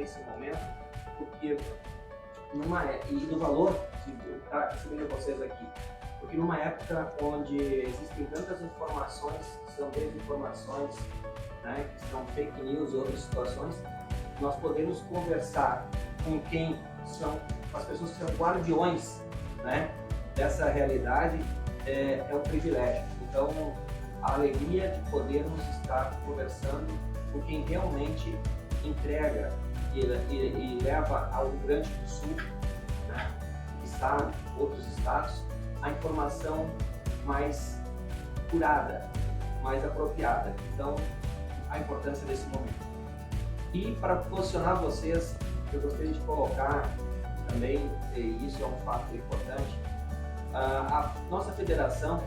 esse momento, porque e do valor que está recebendo vocês aqui, porque numa época onde existem tantas informações que são desinformações, né, que são fake news e outras situações, nós podemos conversar com quem são as pessoas que são guardiões, né, dessa realidade, é um privilégio. Então, a alegria de podermos estar conversando com quem realmente entrega e leva ao Rio Grande do Sul, né, estado, outros estados, a informação mais curada, mais apropriada. Então, a importância desse momento. E para posicionar vocês, eu gostaria de colocar também, e isso é um fato importante, a nossa federação,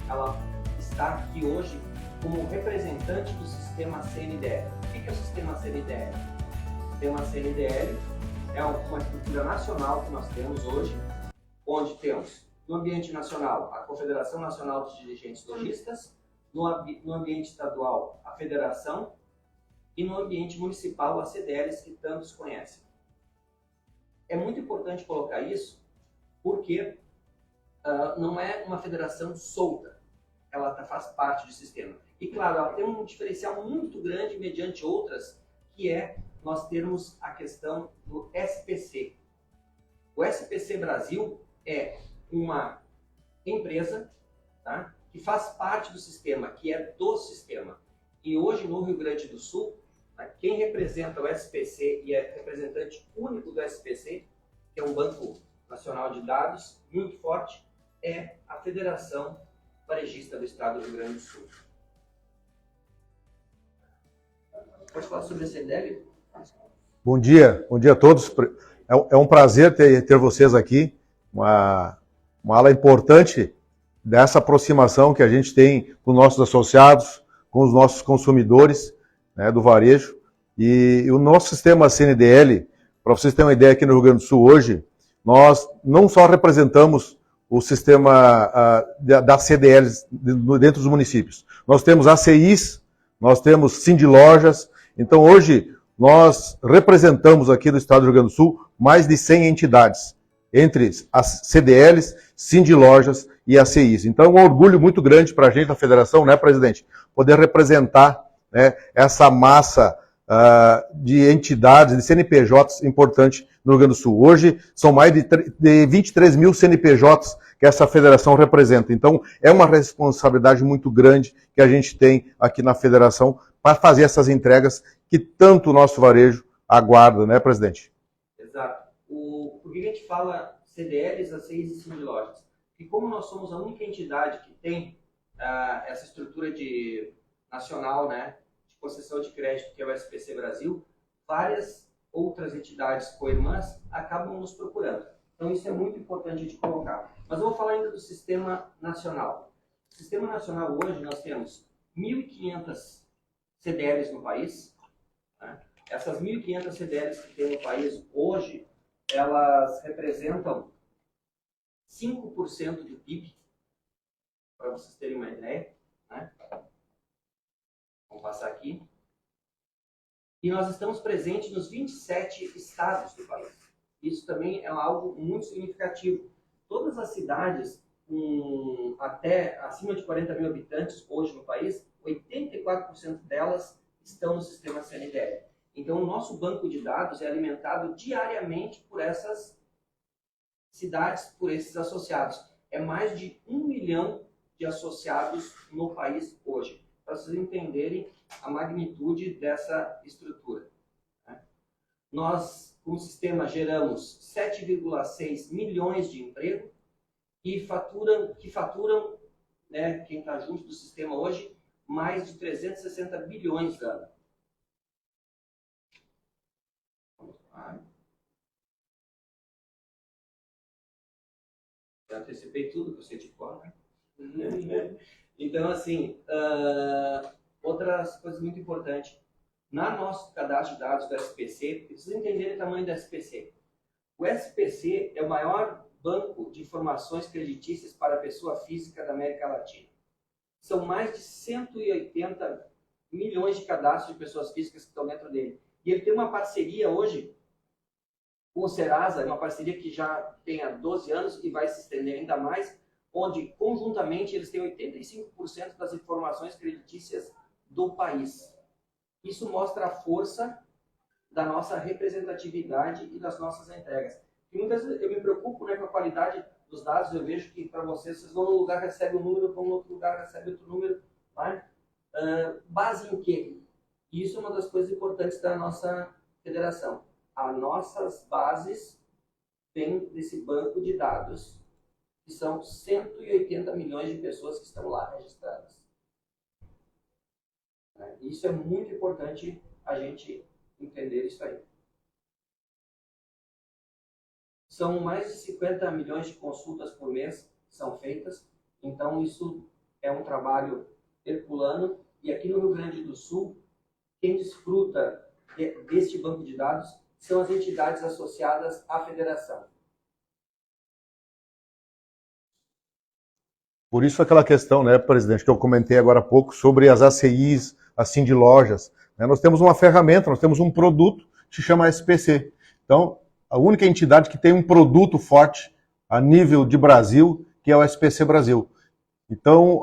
ela está aqui hoje como representante do sistema CNDL. O que é o sistema CNDL? O sistema CNDL é uma estrutura nacional que nós temos hoje, onde temos no ambiente nacional a Confederação Nacional dos Dirigentes Lojistas, no ambiente estadual a Federação e no ambiente municipal as CDLs que tantos conhecem. É muito importante colocar isso porque não é uma federação solta, ela faz parte do sistema. E claro, ela tem um diferencial muito grande mediante outras, que é nós termos a questão do SPC. O SPC Brasil é uma empresa, tá, que faz parte do sistema, que é do sistema. E hoje no Rio Grande do Sul, tá, quem representa o SPC e é representante único do SPC, que é um banco nacional de dados muito forte, é a Federação Varejista do Estado do Rio Grande do Sul. Pode falar sobre a CNDL? Bom dia a todos. É um prazer ter vocês aqui, uma ala importante dessa aproximação que a gente tem com nossos associados, com os nossos consumidores, né, do varejo. E o nosso sistema CNDL, para vocês terem uma ideia, aqui no Rio Grande do Sul hoje, nós não só representamos o sistema das CDLs dentro dos municípios. Nós temos ACIs, nós temos Sindilojas. Então hoje nós representamos aqui no estado do Rio Grande do Sul mais de 100 entidades, entre as CDLs, Sindilojas e ACIs. Então é um orgulho muito grande para a gente, a federação, né, presidente, poder representar, né, essa massa de entidades, de CNPJs importantes no Rio Grande do Sul. Hoje são mais de 23 mil CNPJs que essa federação representa. Então é uma responsabilidade muito grande que a gente tem aqui na federação para fazer essas entregas que tanto o nosso varejo aguarda, né, presidente? Exato. Por que a gente fala CDLs, ACIs e Sindilojas? Porque como nós somos a única entidade que tem essa estrutura nacional, né, de concessão de crédito, que é o SPC Brasil, várias outras entidades co-irmãs acabam nos procurando. Então isso é muito importante de colocar. Mas eu vou falar ainda do Sistema Nacional. O Sistema Nacional hoje nós temos 1.500 CDLs no país, né? Essas 1.500 CDLs que tem no país hoje, elas representam 5% do PIB, para vocês terem uma ideia, né? Vamos passar aqui. E nós estamos presentes nos 27 estados do país. Isso também é algo muito significativo. Todas as cidades até acima de 40 mil habitantes hoje no país, 84% delas estão no sistema CNDL. Então, o nosso banco de dados é alimentado diariamente por essas cidades, por esses associados. É mais de 1 milhão de associados no país hoje, para vocês entenderem a magnitude dessa estrutura, né? Nós, com o sistema, geramos 7,6 milhões de emprego e faturam, né, quem está junto do sistema hoje, mais de 360 bilhões ano. Já antecipei tudo que eu sei de cor, né? Então, assim, outras coisas muito importantes. Na nosso cadastro de dados do SPC, precisa entender o tamanho do SPC. O SPC é o maior banco de informações creditícias para a pessoa física da América Latina. São mais de 180 milhões de cadastros de pessoas físicas que estão dentro dele. E ele tem uma parceria hoje com o Serasa, uma parceria que já tem há 12 anos e vai se estender ainda mais, onde conjuntamente eles têm 85% das informações creditícias do país. Isso mostra a força da nossa representatividade e das nossas entregas. E muitas vezes eu me preocupo, né, com a qualidade dos dados. Eu vejo que para vocês vão num lugar, recebem um número, vão no outro lugar, recebem outro número. Né? Base em quê? E isso é uma das coisas importantes da nossa federação. As nossas bases vêm desse banco de dados, que são 180 milhões de pessoas que estão lá registradas. Isso é muito importante a gente entender isso aí. São mais de 50 milhões de consultas por mês que são feitas, então isso é um trabalho herculano. E aqui no Rio Grande do Sul, quem desfruta deste banco de dados são as entidades associadas à federação. Por isso aquela questão, né, presidente, que eu comentei agora há pouco sobre as ACIs, assim, de lojas. Né? Nós temos uma ferramenta, nós temos um produto que se chama SPC. Então, a única entidade que tem um produto forte a nível de Brasil, que é o SPC Brasil. Então,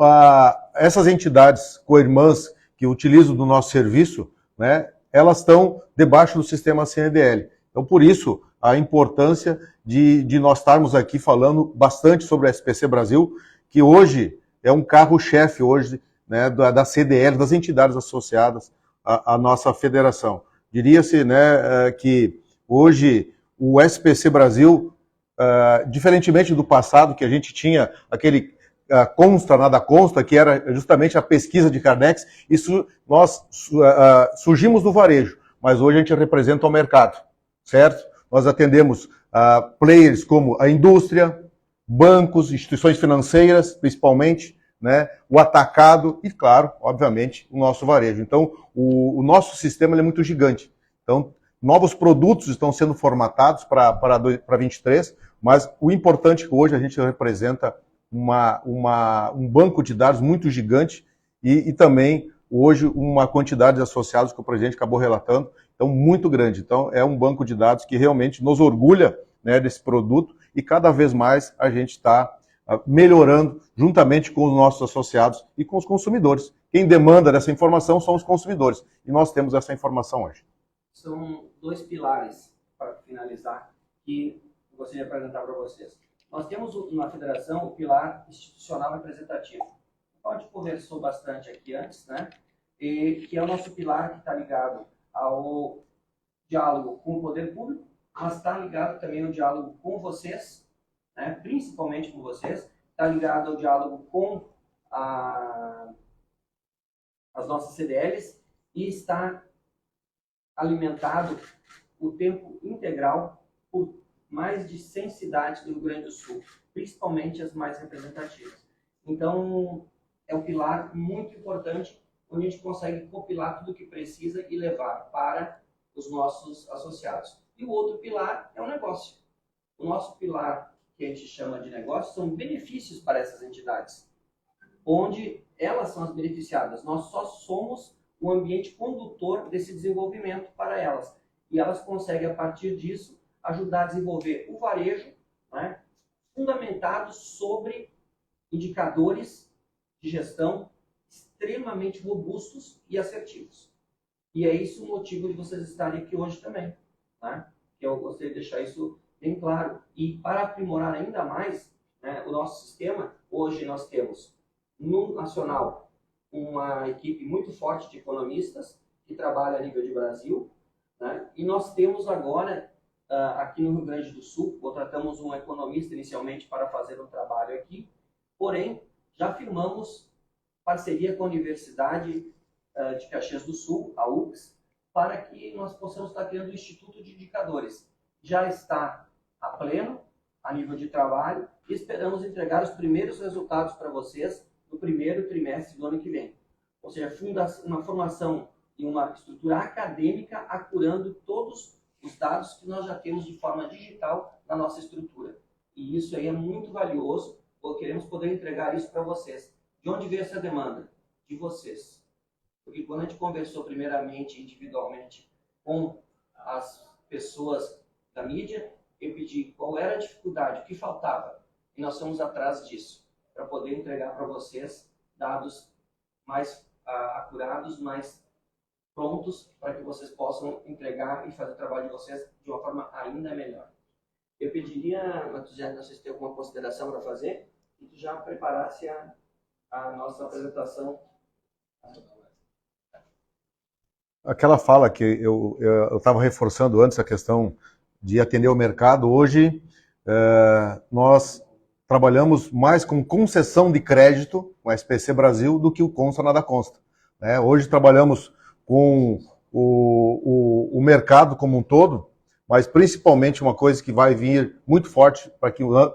essas entidades co-irmãs que utilizam do nosso serviço, né, elas estão debaixo do sistema CNDL. Então, por isso, a importância de nós estarmos aqui falando bastante sobre o SPC Brasil, que hoje é um carro-chefe hoje, né, da CDL, das entidades associadas à nossa federação. Diria-se, né, que hoje o SPC Brasil, diferentemente do passado, que a gente tinha aquele consta, nada consta, que era justamente a pesquisa de Kardex, isso nós surgimos do varejo, mas hoje a gente representa o mercado, certo? Nós atendemos players como a indústria, bancos, instituições financeiras, principalmente, né, o atacado e, claro, obviamente, o nosso varejo. Então, o nosso sistema ele é muito gigante. Então, novos produtos estão sendo formatados para 23, mas o importante é que hoje a gente representa um banco de dados muito gigante e também, hoje, uma quantidade de associados que o presidente acabou relatando, então, muito grande. Então, é um banco de dados que realmente nos orgulha, né, desse produto e cada vez mais a gente está melhorando juntamente com os nossos associados e com os consumidores. Quem demanda dessa informação são os consumidores e nós temos essa informação hoje. São dois pilares, para finalizar, que eu gostaria de apresentar para vocês. Nós temos na federação o pilar institucional representativo. A gente conversou bastante aqui antes, né? E que é o nosso pilar que está ligado ao diálogo com o poder público, mas está ligado também ao diálogo com vocês, né? Principalmente com vocês, está ligado ao diálogo com as nossas CDLs e está alimentado o tempo integral por mais de 100 cidades do Rio Grande do Sul, principalmente as mais representativas. Então, é um pilar muito importante, onde a gente consegue compilar tudo o que precisa e levar para os nossos associados. E o outro pilar é o negócio. O nosso pilar, que a gente chama de negócio, são benefícios para essas entidades, onde elas são as beneficiadas. Nós só somos o ambiente condutor desse desenvolvimento para elas. E elas conseguem, a partir disso, ajudar a desenvolver o varejo, né, fundamentado sobre indicadores de gestão extremamente robustos e assertivos. E é isso o motivo de vocês estarem aqui hoje também. Né? Que eu gostaria de deixar isso bem claro. E para aprimorar ainda mais, né, o nosso sistema, hoje nós temos no nacional uma equipe muito forte de economistas que trabalha a nível de Brasil, né? E nós temos agora, aqui no Rio Grande do Sul, contratamos um economista inicialmente para fazer um trabalho aqui, porém, já firmamos parceria com a Universidade de Caxias do Sul, a UFS, para que nós possamos estar criando um Instituto de Indicadores. Já está a pleno, a nível de trabalho, e esperamos entregar os primeiros resultados para vocês no primeiro trimestre do ano que vem. Ou seja, uma formação e uma estrutura acadêmica acurando todos os dados que nós já temos de forma digital na nossa estrutura. E isso aí é muito valioso, porque queremos poder entregar isso para vocês. De onde veio essa demanda? De vocês. Porque quando a gente conversou primeiramente, individualmente, com as pessoas da mídia, eu pedi qual era a dificuldade, o que faltava, e nós fomos atrás disso, para poder entregar para vocês dados mais acurados, mais prontos, para que vocês possam entregar e fazer o trabalho de vocês de uma forma ainda melhor. Eu pediria, Matuzziano, não sei se tem alguma consideração para fazer, e tu já preparasse a nossa apresentação. Aquela fala que eu estava reforçando antes, a questão de atender o mercado, hoje nós trabalhamos mais com concessão de crédito, com a SPC Brasil, do que o Consta Nada Consta. Né? Hoje trabalhamos com o mercado como um todo, mas principalmente uma coisa que vai vir muito forte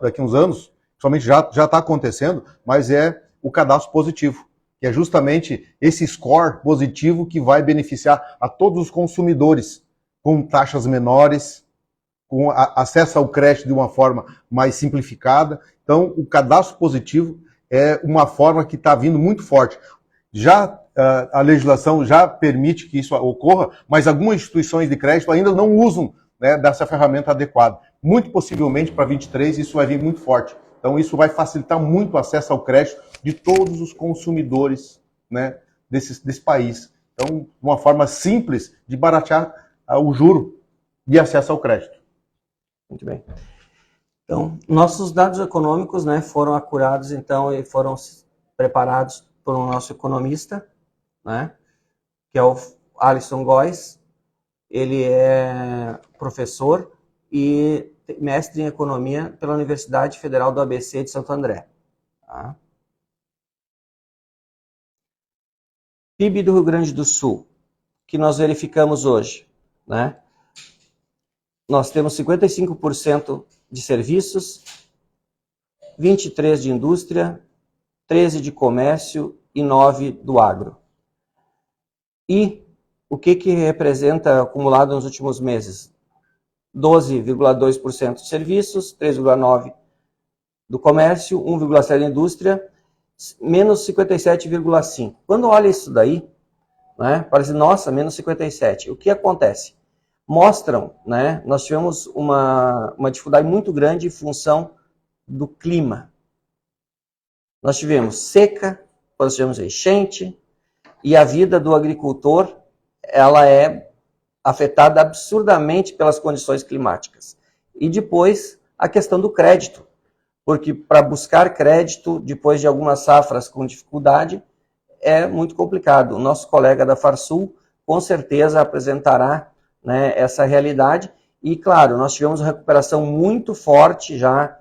daqui a uns anos, somente já está acontecendo, mas é o cadastro positivo, que é justamente esse score positivo que vai beneficiar a todos os consumidores, com taxas menores, com acesso ao crédito de uma forma mais simplificada. Então, o cadastro positivo é uma forma que está vindo muito forte. Já a legislação já permite que isso ocorra, mas algumas instituições de crédito ainda não usam, né, dessa ferramenta adequada. Muito possivelmente para 23 isso vai vir muito forte. Então isso vai facilitar muito o acesso ao crédito de todos os consumidores, né, desse país. Então, uma forma simples de baratear o juro de acesso ao crédito. Muito bem. Então, nossos dados econômicos, né, foram acurados, então, e foram preparados por um nosso economista, né, que é o Alisson Góes. Ele é professor e mestre em economia pela Universidade Federal do ABC de Santo André. Tá? PIB do Rio Grande do Sul, que nós verificamos hoje, né? Nós temos 55% de serviços, 23% de indústria, 13% de comércio e 9% do agro. E o que representa acumulado nos últimos meses? 12,2% de serviços, 3,9% do comércio, 1,7% da indústria, menos 57,5%. Quando olha isso daí, né, parece, nossa, menos 57%. O que acontece? Mostram, né, nós tivemos uma dificuldade muito grande em função do clima. Nós tivemos seca, nós tivemos enchente, e a vida do agricultor, ela é afetada absurdamente pelas condições climáticas. E depois, a questão do crédito, porque para buscar crédito, depois de algumas safras com dificuldade, é muito complicado. O nosso colega da Farsul, com certeza, apresentará, né, essa realidade. E, claro, nós tivemos uma recuperação muito forte já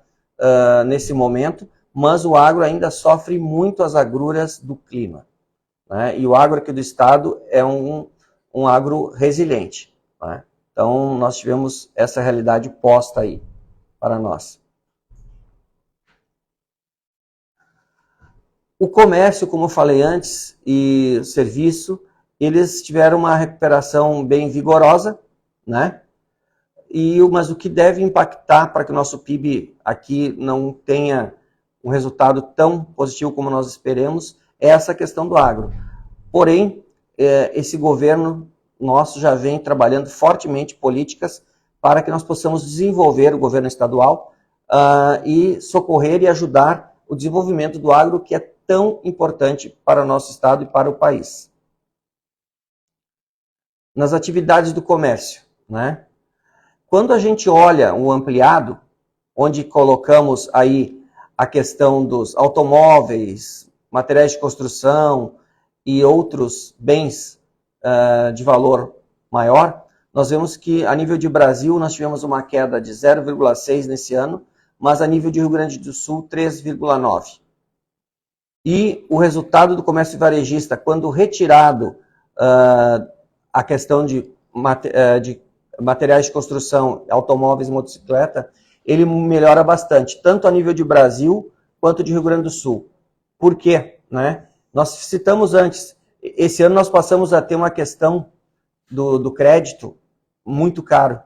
nesse momento, mas o agro ainda sofre muito as agruras do clima. Né? E o agro aqui do estado é um agro resiliente. Né? Então, nós tivemos essa realidade posta aí para nós. O comércio, como eu falei antes, e o serviço, eles tiveram uma recuperação bem vigorosa, né? Mas o que deve impactar para que o nosso PIB aqui não tenha um resultado tão positivo como nós esperemos é essa questão do agro. Porém, esse governo nosso já vem trabalhando fortemente políticas para que nós possamos desenvolver o governo estadual e socorrer e ajudar o desenvolvimento do agro, que é tão importante para o nosso estado e para o país. Nas atividades do comércio, né? Quando a gente olha o ampliado, onde colocamos aí a questão dos automóveis, materiais de construção e outros bens de valor maior, nós vemos que a nível de Brasil nós tivemos uma queda de 0,6% nesse ano, mas a nível de Rio Grande do Sul 3,9%. E o resultado do comércio varejista, quando retirado a questão de materiais de construção, automóveis e motocicleta, ele melhora bastante, tanto a nível de Brasil quanto de Rio Grande do Sul. Por quê? Né? Nós citamos antes, esse ano nós passamos a ter uma questão do crédito muito caro.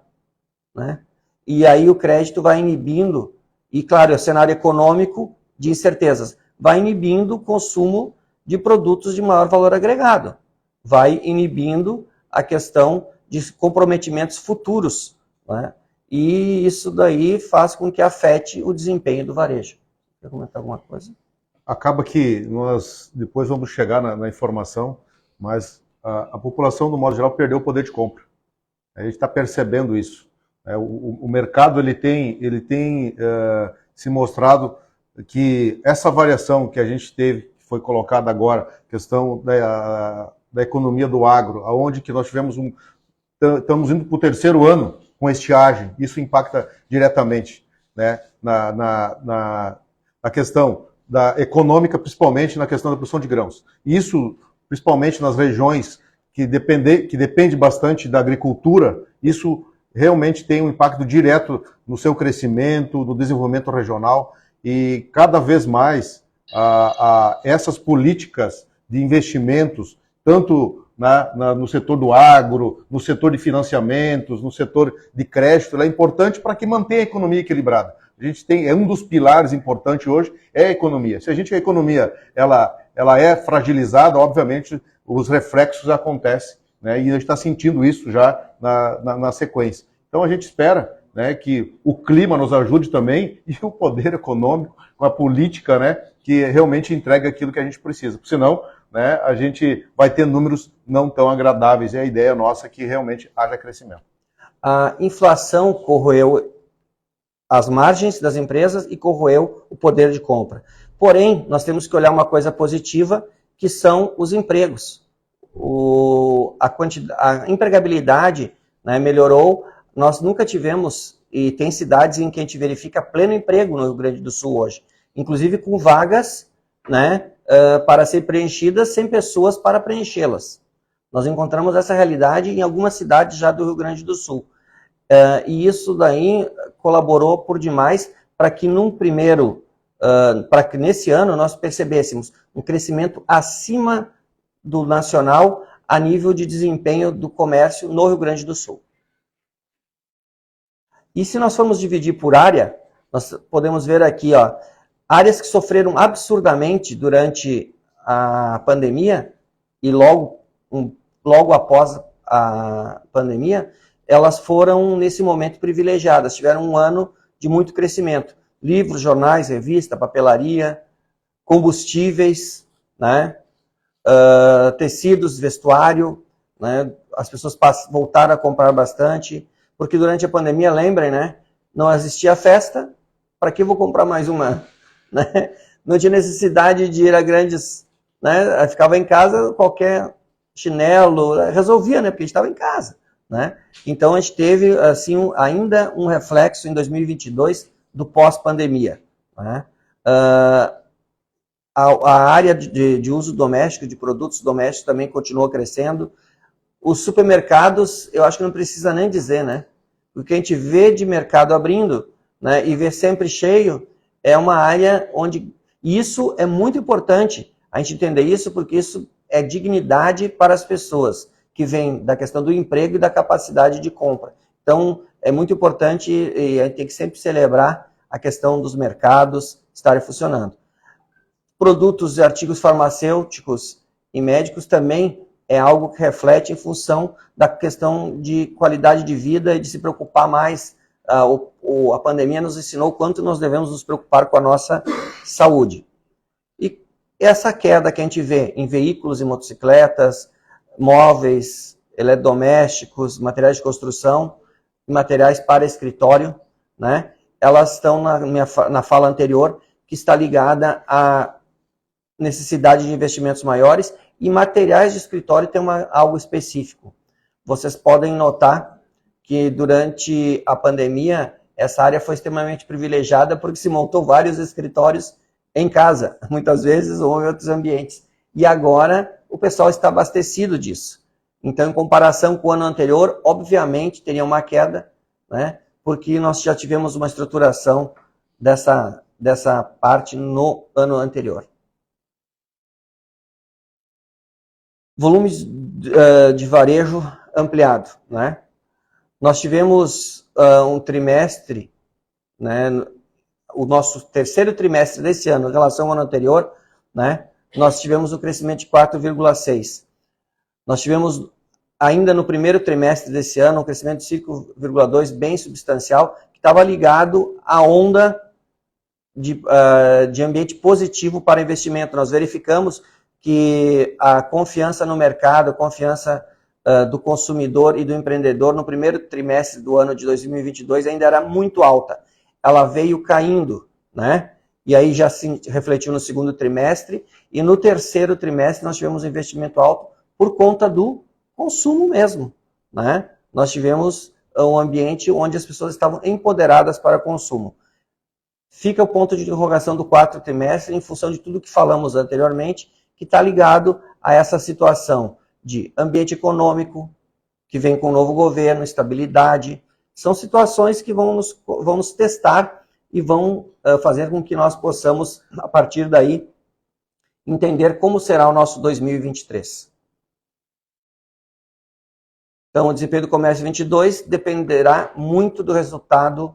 Né? E aí o crédito vai inibindo, e claro, é o cenário econômico de incertezas, vai inibindo o consumo de produtos de maior valor agregado, vai inibindo a questão de comprometimentos futuros, né? E isso daí faz com que afete o desempenho do varejo. Quer comentar alguma coisa? Acaba que nós depois vamos chegar na informação, mas a população, no modo geral, perdeu o poder de compra. A gente está percebendo isso. O mercado ele tem se mostrado que essa variação que a gente teve, que foi colocada agora, questão da economia do agro, aonde que nós tivemos estamos indo para o 3º ano com estiagem, isso impacta diretamente, né, na questão econômica, principalmente na questão da produção de grãos. Isso, principalmente nas regiões que depende bastante da agricultura, isso realmente tem um impacto direto no seu crescimento, no desenvolvimento regional, e cada vez mais essas políticas de investimentos, tanto no setor do agro, no setor de financiamentos, no setor de crédito, ela é importante para que mantenha a economia equilibrada. A gente tem, um dos pilares importantes hoje é a economia. Se a economia ela é fragilizada, obviamente os reflexos acontecem, né? E a gente está sentindo isso já na sequência. Então a gente espera, né, que o clima nos ajude também e o poder econômico, com a política, né, que realmente entregue aquilo que a gente precisa. Porque senão, né, a gente vai ter números não tão agradáveis. E a ideia nossa é que realmente haja crescimento. A inflação corroeu as margens das empresas e corroeu o poder de compra. Porém, nós temos que olhar uma coisa positiva, que são os empregos. A empregabilidade, né, melhorou. Nós nunca tivemos, e tem cidades em que a gente verifica pleno emprego no Rio Grande do Sul hoje, inclusive com vagas, né, para ser preenchidas sem pessoas para preenchê-las. Nós encontramos essa realidade em algumas cidades já do Rio Grande do Sul. E isso daí colaborou por demais para que para que nesse ano nós percebêssemos um crescimento acima do nacional a nível de desempenho do comércio no Rio Grande do Sul. E se nós formos dividir por área, nós podemos ver aqui, ó, áreas que sofreram absurdamente durante a pandemia e logo após a pandemia, elas foram, nesse momento, privilegiadas, tiveram um ano de muito crescimento. Livros, jornais, revista, papelaria, combustíveis, né? Tecidos, vestuário, né? As pessoas voltaram a comprar bastante, porque durante a pandemia, lembrem, né? Não existia festa, para que eu vou comprar mais uma? Né? Não tinha necessidade de ir a grandes, né? Ficava em casa, qualquer chinelo, resolvia, né? Porque a gente estava em casa. Né? Então a gente teve assim, ainda um reflexo em 2022 do pós-pandemia. Né? A área de uso doméstico, de produtos domésticos também continuou crescendo. Os supermercados, eu acho que não precisa nem dizer, né? O que a gente vê de mercado abrindo, né, e vê sempre cheio, é uma área onde isso é muito importante, a gente entender isso, porque isso é dignidade para as pessoas, que vem da questão do emprego e da capacidade de compra. Então, é muito importante e a gente tem que sempre celebrar a questão dos mercados estarem funcionando. Produtos e artigos farmacêuticos e médicos também é algo que reflete em função da questão de qualidade de vida e de se preocupar mais. A pandemia nos ensinou quanto nós devemos nos preocupar com a nossa saúde. E essa queda que a gente vê em veículos e motocicletas, móveis, eletrodomésticos, materiais de construção, materiais para escritório, né? Elas estão na fala anterior, que está ligada à necessidade de investimentos maiores, e materiais de escritório tem algo específico. Vocês podem notar que durante a pandemia, essa área foi extremamente privilegiada, porque se montou vários escritórios em casa, muitas vezes, ou em outros ambientes. E agora o pessoal está abastecido disso. Então, em comparação com o ano anterior, obviamente teria uma queda, né? Porque nós já tivemos uma estruturação dessa parte no ano anterior. Volumes de varejo ampliado, né? Nós tivemos um trimestre, né? O nosso terceiro trimestre desse ano, em relação ao ano anterior, né? Nós tivemos um crescimento de 4,6%. Nós tivemos ainda no primeiro trimestre desse ano, um crescimento de 5,2 bem substancial, que estava ligado à onda de ambiente positivo para investimento. Nós verificamos que a confiança no mercado, a confiança do consumidor e do empreendedor no primeiro trimestre do ano de 2022 ainda era muito alta. Ela veio caindo, né? E aí já se refletiu no segundo trimestre, e no terceiro trimestre nós tivemos um investimento alto por conta do consumo mesmo, né? Nós tivemos um ambiente onde as pessoas estavam empoderadas para consumo. Fica o ponto de interrogação do quarto trimestre em função de tudo que falamos anteriormente, que está ligado a essa situação de ambiente econômico, que vem com o novo governo, estabilidade. São situações que vão nos testar e vão fazer com que nós possamos, a partir daí, entender como será o nosso 2023. Então, o desempenho do comércio 22 dependerá muito do resultado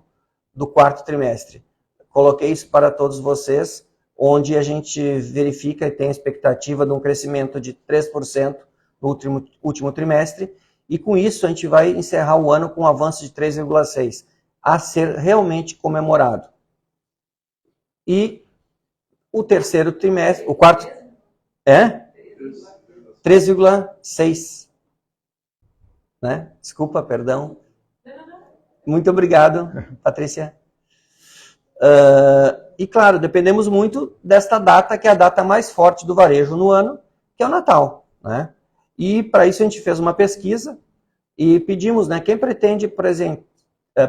do quarto trimestre. Coloquei isso para todos vocês, onde a gente verifica e tem a expectativa de um crescimento de 3% no último trimestre, e com isso a gente vai encerrar o ano com um avanço de 3,6%, a ser realmente comemorado. E o terceiro trimestre, o quarto, 3,6%. Né? Desculpa, perdão. Muito obrigado, Patrícia. E claro, dependemos muito desta data, que é a data mais forte do varejo no ano, que é o Natal, né? E para isso a gente fez uma pesquisa e pedimos, né, quem pretende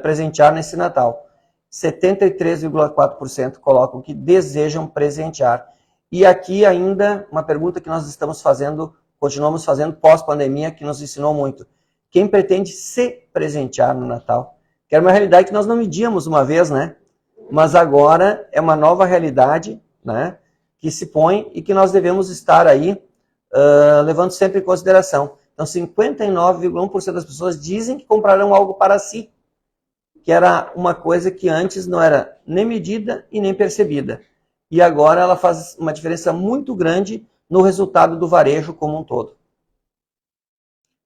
presentear nesse Natal. 73,4% colocam que desejam presentear. E aqui ainda uma pergunta que nós estamos fazendo, continuamos fazendo pós-pandemia, que nos ensinou muito. Quem pretende se presentear no Natal? Que era uma realidade que nós não medíamos uma vez, né? Mas agora é uma nova realidade, né, que se põe e que nós devemos estar aí levando sempre em consideração. Então, 59,1% das pessoas dizem que comprarão algo para si, que era uma coisa que antes não era nem medida e nem percebida. E agora ela faz uma diferença muito grande no resultado do varejo como um todo.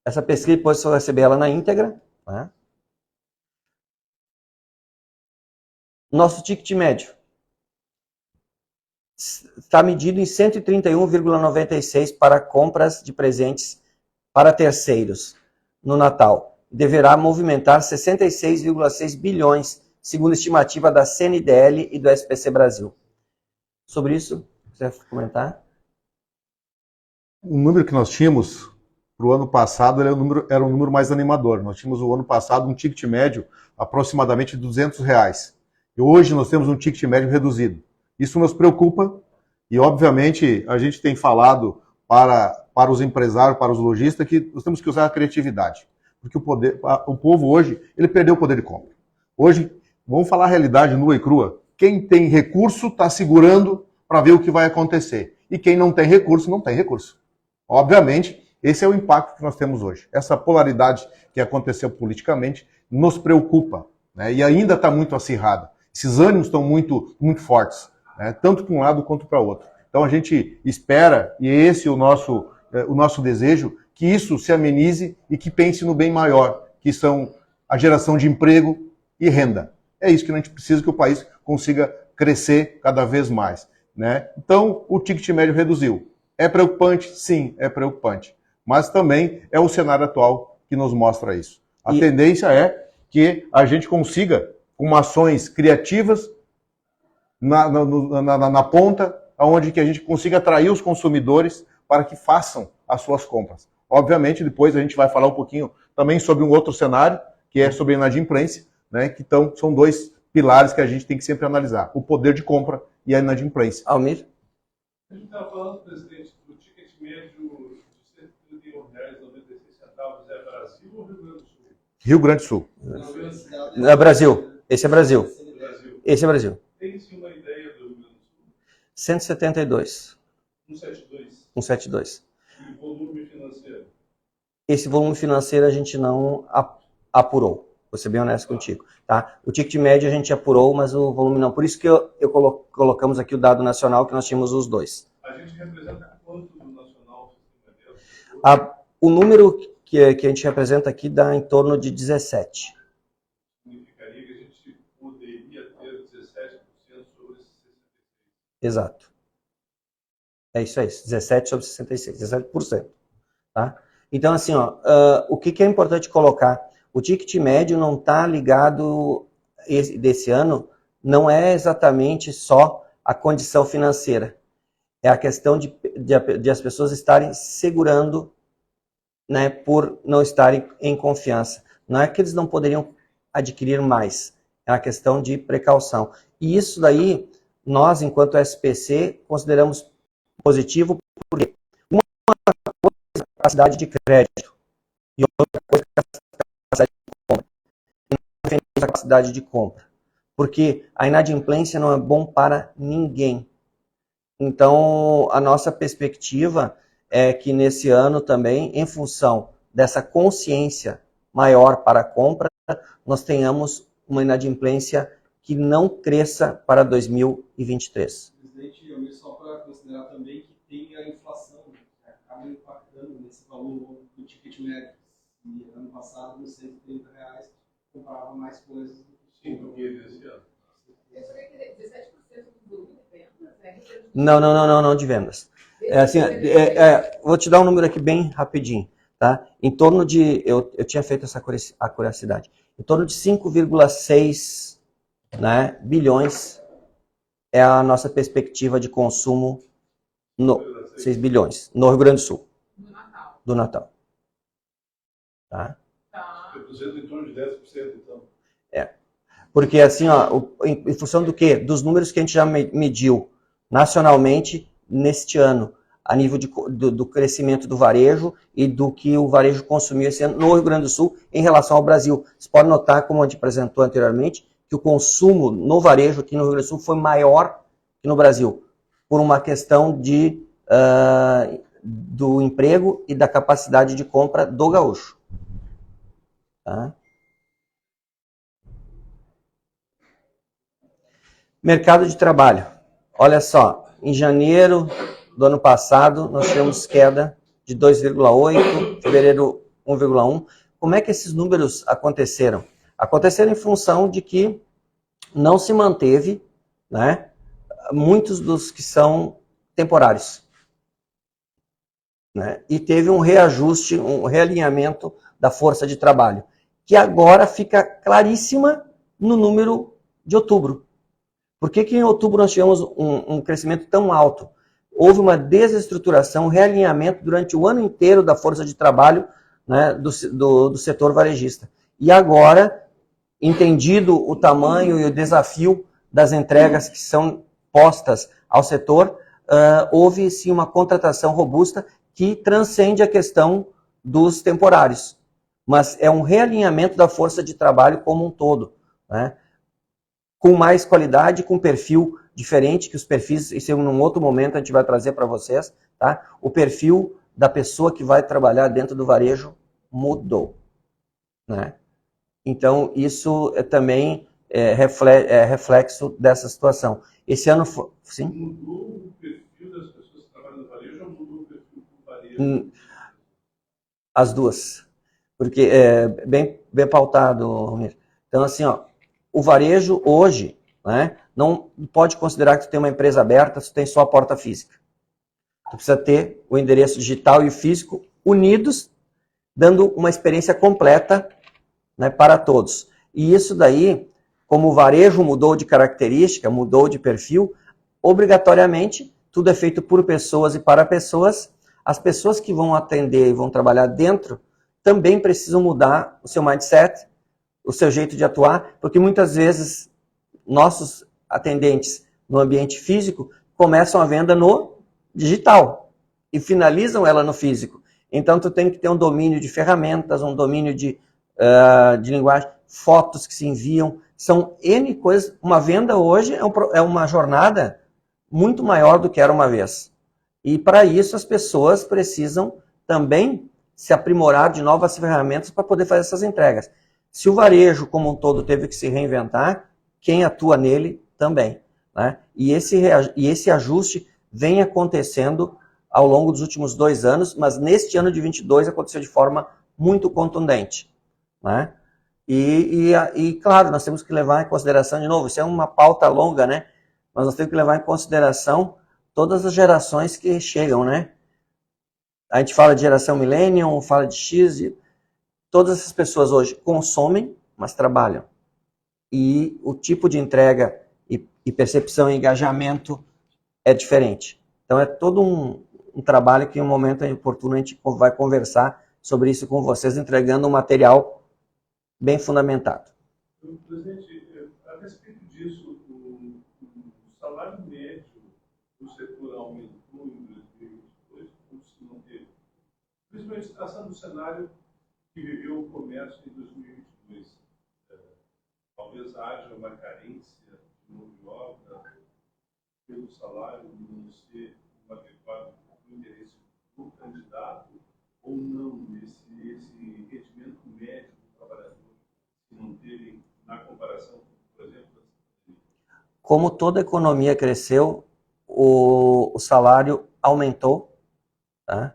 Essa pesquisa, depois você vai receber ela na íntegra, né? Nosso ticket médio está medido em 131,96 para compras de presentes para terceiros no Natal. Deverá movimentar 66,6 bilhões, segundo a estimativa da CNDL e do SPC Brasil. Sobre isso, você quer comentar? O número que nós tínhamos para o ano passado era um número mais animador. Nós tínhamos o ano passado um ticket médio aproximadamente de R$200. E hoje nós temos um ticket médio reduzido. Isso nos preocupa e, obviamente, a gente tem falado para os empresários, para os lojistas, que nós temos que usar a criatividade. Porque o povo hoje, ele perdeu o poder de compra. Hoje, vamos falar a realidade nua e crua. Quem tem recurso está segurando para ver o que vai acontecer. E quem não tem recurso, não tem recurso. Obviamente, esse é o impacto que nós temos hoje. Essa polaridade que aconteceu politicamente nos preocupa, né? E ainda está muito acirrada. Esses ânimos estão muito, muito fortes, né? Tanto para um lado quanto para o outro. Então a gente espera, e esse é o nosso desejo, que isso se amenize e que pense no bem maior, que são a geração de emprego e renda. É isso que a gente precisa, que o país consiga crescer cada vez mais, né? Então o ticket médio reduziu. É preocupante? Sim, é preocupante. Mas também é o cenário atual que nos mostra isso. A tendência é que a gente consiga, com ações criativas na ponta, onde que a gente consiga atrair os consumidores para que façam as suas compras. Obviamente, depois a gente vai falar um pouquinho também sobre um outro cenário, que é sobre a inadimplência, né? Que são dois pilares que a gente tem que sempre analisar: o poder de compra e a inadimplência. Almir? A gente estava falando, presidente, do ticket médio de R$131,96 é Brasil ou Rio Grande do Sul? Rio Grande do Sul. É Brasil. Esse é Brasil. Esse é Brasil. Tem-se uma ideia do Rio Grande do Sul? 172. 172. 172. E o volume financeiro? Esse volume financeiro a gente não apurou. Vou ser bem honesto contigo. Tá? O ticket médio a gente apurou, mas o volume não. Por isso que colocamos aqui o dado nacional, que nós tínhamos os dois. A gente representa quanto do nacional? O número que a gente representa aqui dá em torno de 17. Significaria que a gente poderia ter 17% sobre esses 66%. Exato. É isso aí, 17 sobre 66, 17%. Tá? Então, assim, ó, o que é importante colocar? O ticket médio não está ligado, desse ano, não é exatamente só a condição financeira. É a questão de as pessoas estarem segurando, né, por não estarem em confiança. Não é que eles não poderiam adquirir mais, é uma questão de precaução. E isso daí, nós, enquanto SPC, consideramos positivo, porque uma coisa é a capacidade de crédito e outra coisa é a capacidade de compra. E não defendemos a capacidade de compra, porque a inadimplência não é bom para ninguém. Então, a nossa perspectiva é que nesse ano também, em função dessa consciência maior para a compra, nós tenhamos uma inadimplência que não cresça para 2023. Presidente, só para considerar também que tem a inflação, né, que acaba impactando nesse valor do ticket médio. E ano passado, nos R$130, comprava mais coisas do que Sim, do que desse ano. Isso quer dizer, 17% do volume de vendas? Não de vendas. Assim, vou te dar um número aqui bem rapidinho. Tá? Em torno de, eu tinha feito essa curiosidade, em torno de 5,6, né, bilhões é a nossa perspectiva de consumo, 6 bilhões, no Rio Grande do Sul. Do Natal. Tá? Representa em torno de 10%, então. Porque assim, ó, em função do quê? Dos números que a gente já mediu nacionalmente neste ano, a nível do crescimento do varejo e do que o varejo consumiu esse ano no Rio Grande do Sul em relação ao Brasil. Você pode notar, como a gente apresentou anteriormente, que o consumo no varejo aqui no Rio Grande do Sul foi maior que no Brasil, por uma questão do emprego e da capacidade de compra do gaúcho. Tá? Mercado de trabalho. Olha só, em janeiro do ano passado, nós tivemos queda de 2,8, fevereiro 1,1. Como é que esses números aconteceram? Aconteceram em função de que não se manteve, né, muitos dos que são temporários. Né, e teve um reajuste, um realinhamento da força de trabalho, que agora fica claríssima no número de outubro. Por que em outubro nós tivemos um crescimento tão alto? Houve uma desestruturação, um realinhamento durante o ano inteiro da força de trabalho, né, do setor varejista. E agora, entendido o tamanho e o desafio das entregas que são postas ao setor, houve sim uma contratação robusta que transcende a questão dos temporários. Mas é um realinhamento da força de trabalho como um todo, né? Com mais qualidade, com perfil diferente, que os perfis, isso em um outro momento a gente vai trazer para vocês, tá? O perfil da pessoa que vai trabalhar dentro do varejo mudou, né? Então, isso também é reflexo dessa situação. Esse ano foi... Sim? Mudou o perfil das pessoas que trabalham no varejo ou mudou o perfil do varejo? As duas. Porque é bem pautado, Romir. Então, assim, ó, o varejo hoje, né, não pode considerar que tu tem uma empresa aberta se tu tem só a porta física. Tu precisa ter o endereço digital e o físico unidos, dando uma experiência completa, né, para todos. E isso daí, como o varejo mudou de característica, mudou de perfil, obrigatoriamente tudo é feito por pessoas e para pessoas. As pessoas que vão atender e vão trabalhar dentro também precisam mudar o seu mindset, o seu jeito de atuar, porque muitas vezes nossos atendentes no ambiente físico começam a venda no digital e finalizam ela no físico. Então, tu tem que ter um domínio de ferramentas, um domínio de linguagem, fotos que se enviam, são N coisas. Uma venda hoje é uma jornada muito maior do que era uma vez. E para isso as pessoas precisam também se aprimorar de novas ferramentas para poder fazer essas entregas. Se o varejo como um todo teve que se reinventar, quem atua nele também, né? E esse ajuste vem acontecendo ao longo dos últimos 2 anos, mas neste ano de 22 aconteceu de forma muito contundente, né? E claro, nós temos que levar em consideração, de novo, isso é uma pauta longa, né? Mas nós temos que levar em consideração todas as gerações que chegam, né? A gente fala de geração millennium, fala de X, todas essas pessoas hoje consomem, mas trabalham. E o tipo de entrega e percepção e engajamento é diferente. Então é todo um trabalho que em um momento oportuno a gente vai conversar sobre isso com vocês, entregando um material bem fundamentado. Presidente, a respeito disso, o salário médio do setor aumentou em 2022, ou se não teve? Principalmente traçando o cenário que viveu o comércio em 2022. Talvez haja uma carência de mão de obra pelo salário não ser adequado para o interesse do candidato, ou não, esse rendimento médio do trabalhador se manterem na comparação, por exemplo, como toda a economia cresceu, o salário aumentou, tá?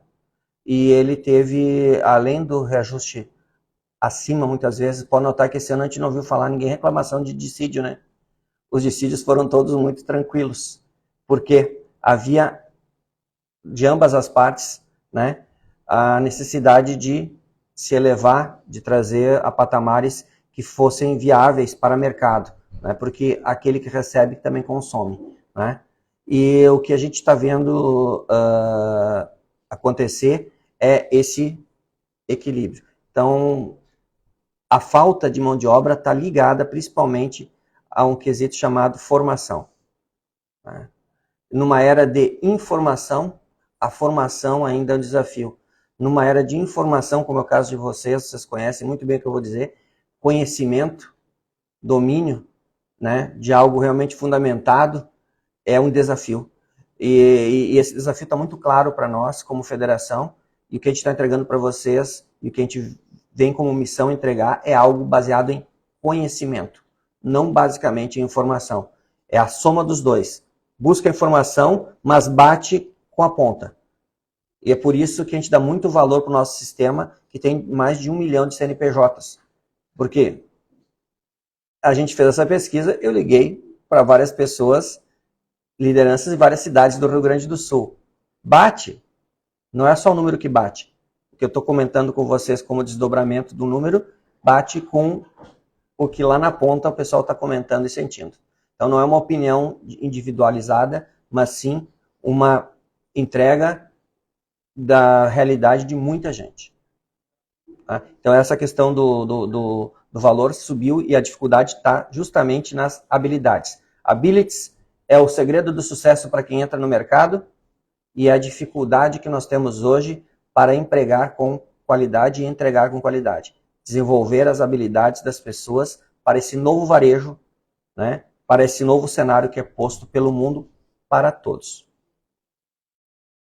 E ele teve, além do reajuste acima, muitas vezes, pode notar que esse ano a gente não viu falar ninguém reclamação de dissídio, né? Os dissídios foram todos muito tranquilos, porque havia, de ambas as partes, né, a necessidade de se elevar, de trazer a patamares que fossem viáveis para o mercado, né, porque aquele que recebe também consome, né? E o que a gente está vendo acontecer é esse equilíbrio. Então, a falta de mão de obra está ligada principalmente a um quesito chamado formação, né? Numa era de informação, a formação ainda é um desafio. Numa era de informação, como é o caso de vocês conhecem muito bem o que eu vou dizer, conhecimento, domínio, né, de algo realmente fundamentado, é um desafio. E esse desafio está muito claro para nós, como federação, e o que a gente está entregando para vocês, e o que a gente vem como missão entregar, é algo baseado em conhecimento, não basicamente em informação. É a soma dos dois. Busca informação, mas bate com a ponta. E é por isso que a gente dá muito valor para o nosso sistema, que tem mais de 1 milhão de CNPJs. Por quê? A gente fez essa pesquisa, eu liguei para várias pessoas, lideranças de várias cidades do Rio Grande do Sul. Bate. Não é só o número que bate. O que eu estou comentando com vocês como desdobramento do número, bate com o que lá na ponta o pessoal está comentando e sentindo. Então não é uma opinião individualizada, mas sim uma entrega da realidade de muita gente. Tá? Então essa questão do valor subiu e a dificuldade está justamente nas habilidades. Abilities é o segredo do sucesso para quem entra no mercado e a dificuldade que nós temos hoje para empregar com qualidade e entregar com qualidade. Desenvolver as habilidades das pessoas para esse novo varejo, né? Para esse novo cenário que é posto pelo mundo para todos.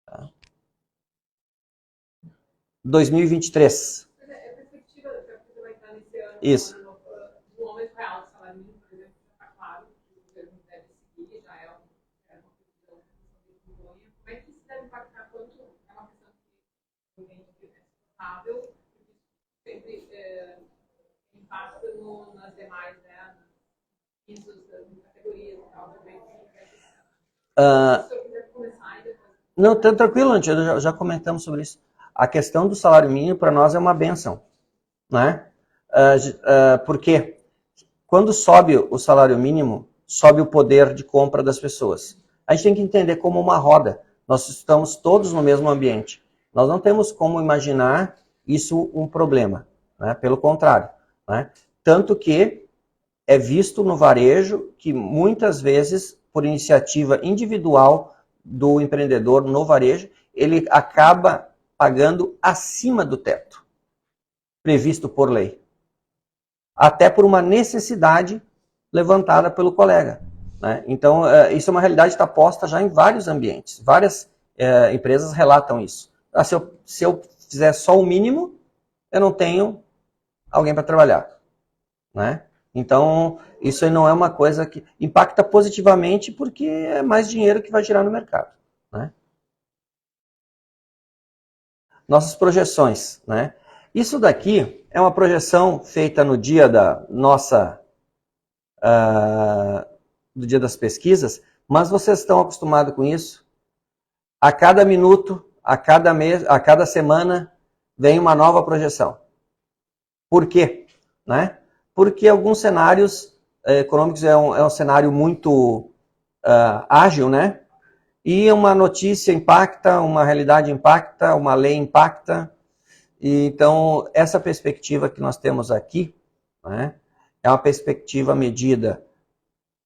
Tá? 2023. É a perspectiva que você vai estar nesse ano. Isso. No aumento real do salário mínimo, por exemplo, já está claro que o governo deve seguir, já é uma questão de campanha. Como é que isso deve impactar quanto é uma questão que é sustentável, porque sempre impacta nas demais, né, pisos, categorias e tal, também. Se eu quiser começar e depois... Não, tranquilo, já comentamos sobre isso. A questão do salário mínimo para nós é uma benção, né? Porque quando sobe o salário mínimo, sobe o poder de compra das pessoas. A gente tem que entender como uma roda. Nós estamos todos no mesmo ambiente. Nós não temos como imaginar isso um problema, né? Pelo contrário, né? Tanto que é visto no varejo que muitas vezes, por iniciativa individual do empreendedor no varejo, ele acaba pagando acima do teto previsto por lei. Até por uma necessidade levantada pelo colega, né? Então, isso é uma realidade que está posta já em vários ambientes. Várias empresas relatam isso. Se eu fizer só o mínimo, eu não tenho alguém para trabalhar, né? Então, isso aí não é uma coisa que impacta positivamente porque é mais dinheiro que vai girar no mercado, né? Nossas projeções, né? Isso daqui é uma projeção feita no dia da do dia das pesquisas, mas vocês estão acostumados com isso. A cada minuto, a cada mês, a cada semana, vem uma nova projeção. Por quê? Né? Porque alguns cenários econômicos é um cenário muito ágil, né? E uma notícia impacta, uma realidade impacta, uma lei impacta. E, então, essa perspectiva que nós temos aqui, né, é uma perspectiva medida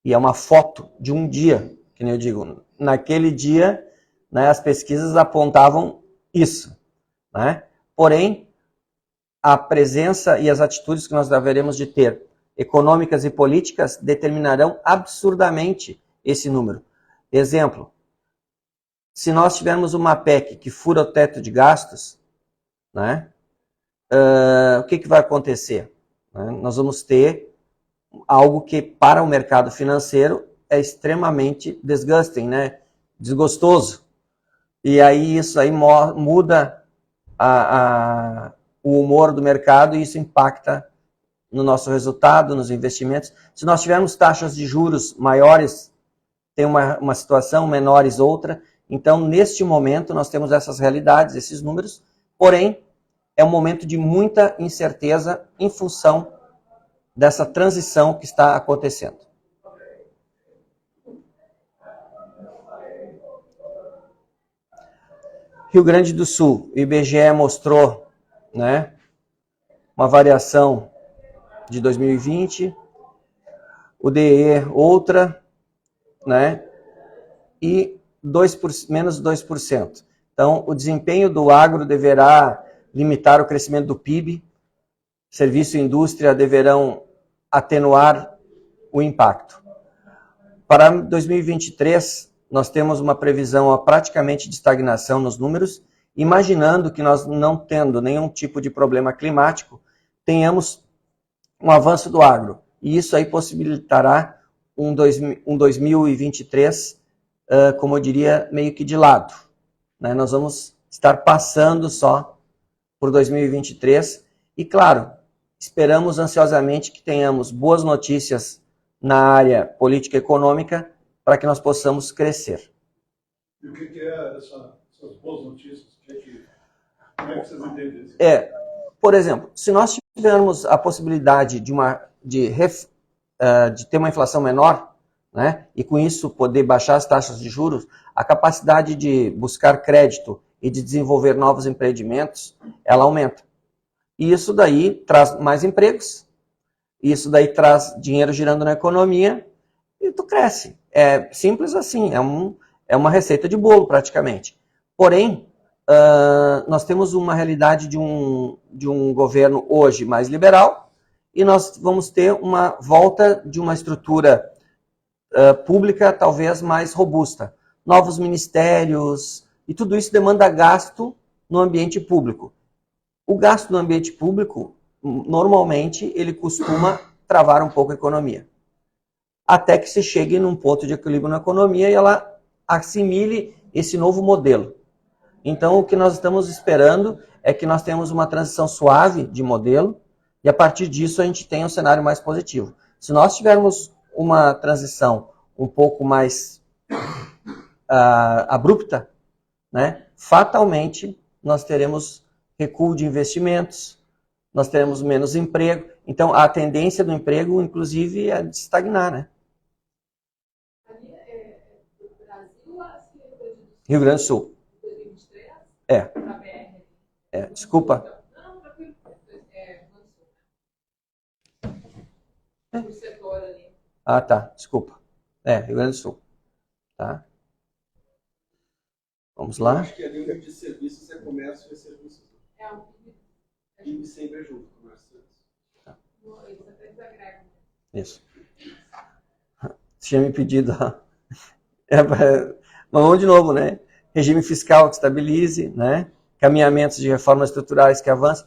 e é uma foto de um dia, que nem eu digo. Naquele dia, né, as pesquisas apontavam isso. Né? Porém, a presença e as atitudes que nós deveremos de ter, econômicas e políticas, determinarão absurdamente esse número. Exemplo, se nós tivermos uma PEC que fura o teto de gastos, né, o que vai acontecer? Nós vamos ter algo que para o mercado financeiro é extremamente disgusting, né, desgostoso. E aí isso aí muda o humor do mercado e isso impacta no nosso resultado, nos investimentos. Se nós tivermos taxas de juros maiores, tem uma situação, menores outra. Então, neste momento, nós temos essas realidades, esses números, porém, é um momento de muita incerteza em função dessa transição que está acontecendo. Rio Grande do Sul, o IBGE mostrou, né, uma variação de 2020, o DE outra, né, e menos 2%. Então, o desempenho do agro deverá limitar o crescimento do PIB, serviço e indústria deverão atenuar o impacto. Para 2023, nós temos uma previsão praticamente de estagnação nos números, imaginando que nós, não tendo nenhum tipo de problema climático, tenhamos um avanço do agro. E isso aí possibilitará um 2023, como eu diria, meio que de lado. Né? Nós vamos estar passando só por 2023 e, claro, esperamos ansiosamente que tenhamos boas notícias na área política e econômica para que nós possamos crescer. E o que é essas boas notícias? Como é que vocês entendem isso? Por exemplo, se nós tivermos a possibilidade de ter uma inflação menor, né, e com isso poder baixar as taxas de juros, a capacidade de buscar crédito e de desenvolver novos empreendimentos, ela aumenta. E isso daí traz mais empregos, isso daí traz dinheiro girando na economia e tu cresce. É simples assim, é uma receita de bolo praticamente. Porém, nós temos uma realidade de um governo hoje mais liberal e nós vamos ter uma volta de uma estrutura pública talvez mais robusta. Novos ministérios e tudo isso demanda gasto no ambiente público. O gasto no ambiente público, normalmente, ele costuma travar um pouco a economia. Até que se chegue num ponto de equilíbrio na economia e ela assimile esse novo modelo. Então, o que nós estamos esperando é que nós tenhamos uma transição suave de modelo e, a partir disso, a gente tenha um cenário mais positivo. Se nós tivermos uma transição um pouco mais abrupta, né, fatalmente nós teremos recuo de investimentos, nós teremos menos emprego. Então, a tendência do emprego, inclusive, é de estagnar, né? Rio Grande do Sul. 2023? Desculpa. Não, tranquilo. O setor ali. Ah, tá. Desculpa. Rio Grande do Sul. Tá. Vamos lá. Acho que a nível de serviços é comércio e serviços. O PIB sempre é junto, comércio e serviços. eles até desagregam. Isso. Você tinha me pedido. Mas vamos de novo, né? Regime fiscal que estabilize, né? Caminhamentos de reformas estruturais que avancem,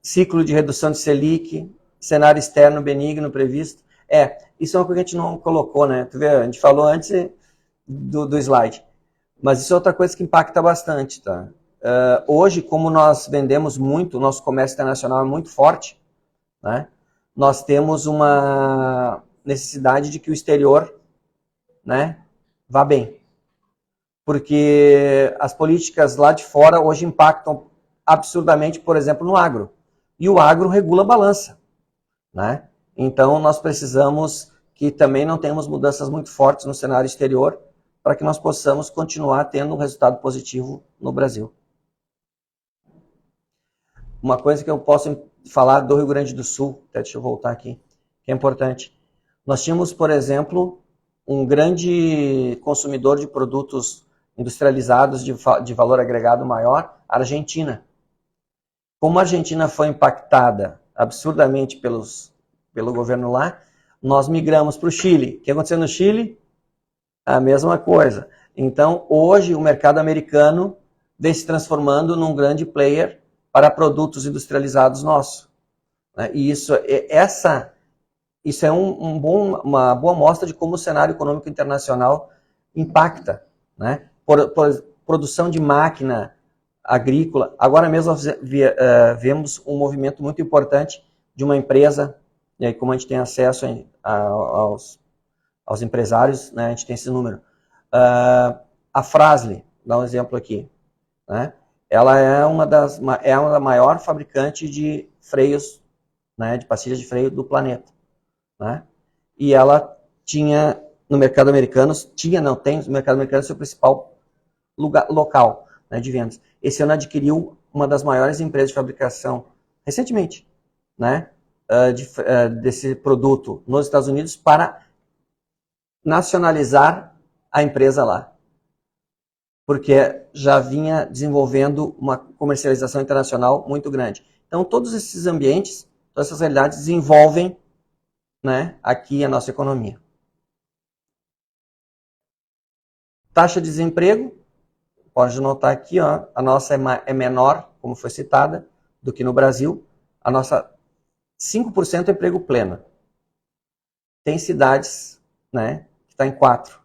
ciclo de redução de Selic, cenário externo benigno previsto. Isso é uma coisa que a gente não colocou, né? Tu vê, a gente falou antes do slide. Mas isso é outra coisa que impacta bastante, tá? Hoje, como nós vendemos muito, o nosso comércio internacional é muito forte, né? Nós temos uma necessidade de que o exterior, né, vá bem. Porque as políticas lá de fora hoje impactam absurdamente, por exemplo, no agro. E o agro regula a balança, né? Então, nós precisamos que também não tenhamos mudanças muito fortes no cenário exterior para que nós possamos continuar tendo um resultado positivo no Brasil. Uma coisa que eu posso falar do Rio Grande do Sul, até deixa eu voltar aqui, que é importante. Nós tínhamos, por exemplo, um grande consumidor de produtos industrializados de valor agregado maior, a Argentina. Como a Argentina foi impactada absurdamente pelo governo lá, nós migramos para o Chile. O que aconteceu no Chile? A mesma coisa. Então, hoje, o mercado americano vem se transformando num grande player para produtos industrializados nossos. E isso é uma boa mostra de como o cenário econômico internacional impacta, né? Por produção de máquina agrícola. Agora mesmo nós vemos um movimento muito importante de uma empresa, e aí como a gente tem acesso aos empresários, né, a gente tem esse número. A Fras-le, dá um exemplo aqui, né? Ela é uma da maior fabricante de freios, né, de pastilhas de freio do planeta, né? E ela tinha no mercado americano, tem no mercado americano seu principal local, né, de vendas. Esse ano adquiriu uma das maiores empresas de fabricação, recentemente, né, desse produto nos Estados Unidos para nacionalizar a empresa lá. Porque já vinha desenvolvendo uma comercialização internacional muito grande. Então, todos esses ambientes, todas essas realidades desenvolvem, né, aqui a nossa economia. Taxa de desemprego, pode notar aqui, ó, a nossa é menor, como foi citada, do que no Brasil. A nossa 5% é emprego pleno. Tem cidades, né, que está em 4%.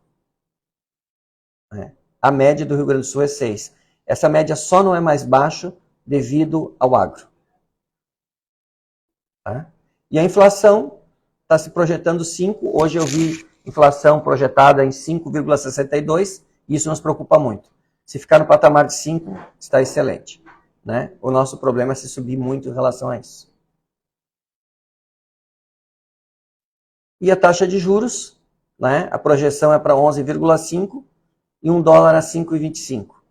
Né? A média do Rio Grande do Sul é 6%. Essa média só não é mais baixa devido ao agro. Tá? E a inflação está se projetando 5%. Hoje eu vi inflação projetada em 5,62%. E isso nos preocupa muito. Se ficar no patamar de 5%, está excelente. Né? O nosso problema é se subir muito em relação a isso. E a taxa de juros, né? A projeção é para 11,5% e $1 a 5,25.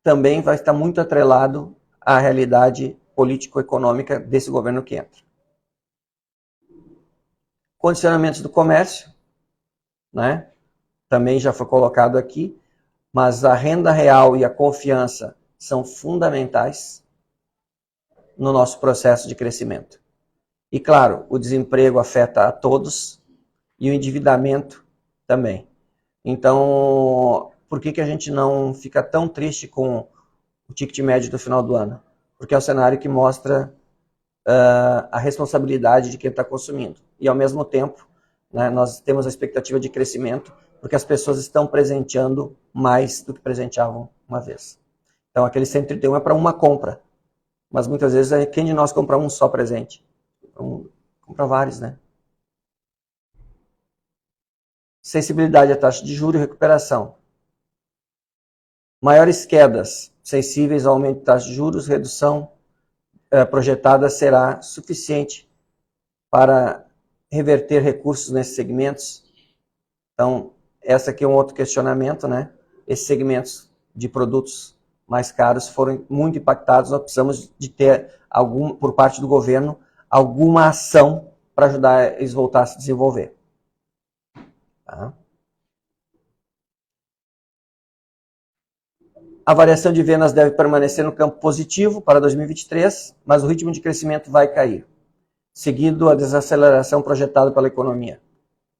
Também vai estar muito atrelado à realidade político-econômica desse governo que entra. Condicionamentos do comércio, né? Também já foi colocado aqui, mas a renda real e a confiança são fundamentais no nosso processo de crescimento. E claro, o desemprego afeta a todos e o endividamento também. Então, por que a gente não fica tão triste com o ticket médio do final do ano? Porque é o cenário que mostra a responsabilidade de quem está consumindo. E, ao mesmo tempo, né, nós temos a expectativa de crescimento, porque as pessoas estão presenteando mais do que presenteavam uma vez. Então, aquele 131 é para uma compra. Mas, muitas vezes, quem de nós compra um só presente? Então, compra vários, né? Sensibilidade à taxa de juros e recuperação. Maiores quedas sensíveis ao aumento da taxa de juros, redução projetada será suficiente para reverter recursos nesses segmentos. Então, esse aqui é um outro questionamento, né? Esses segmentos de produtos mais caros foram muito impactados. Nós precisamos de ter, por parte do governo, alguma ação para ajudar eles a voltar a se desenvolver. Tá? A variação de vendas deve permanecer no campo positivo para 2023, mas o ritmo de crescimento vai cair, seguindo a desaceleração projetada pela economia.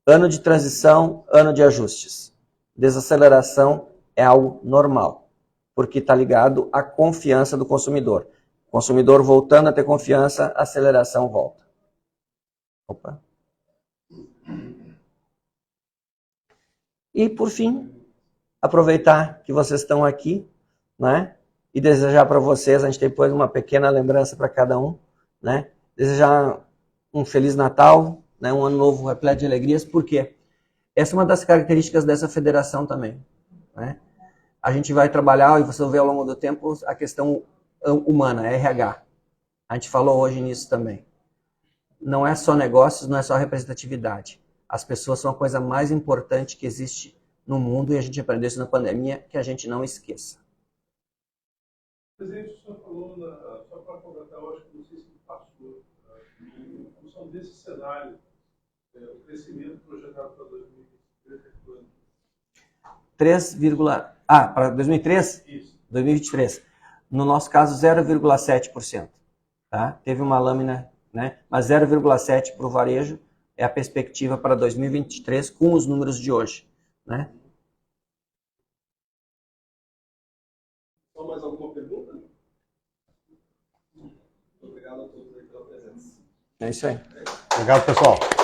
Ano de transição, ano de ajustes. Desaceleração é algo normal, porque está ligado à confiança do consumidor. O consumidor voltando a ter confiança, a aceleração volta. Opa. E, por fim, aproveitar que vocês estão aqui, né? E desejar para vocês, a gente tem depois uma pequena lembrança para cada um, né? Desejar um Feliz Natal, né? Um ano novo repleto de alegrias, por quê? Essa é uma das características dessa federação também, né? A gente vai trabalhar, e você vai ver ao longo do tempo, a questão humana, RH. A gente falou hoje nisso também. Não é só negócios, não é só representatividade. As pessoas são a coisa mais importante que existe no mundo, e a gente aprendeu isso na pandemia, que a gente não esqueça. Presidente, o senhor falou, só para completar, eu acho que não sei se passou, em função desse cenário, o crescimento projetado para 2023 é quanto? 3, para 2003? Isso. 2023. No nosso caso, 0,7%. Tá? Teve uma lâmina, né? Mas 0,7% para o varejo é a perspectiva para 2023 com os números de hoje, né? Só mais alguma pergunta? Muito obrigado a todos aí pela presença. É isso aí. Obrigado, pessoal.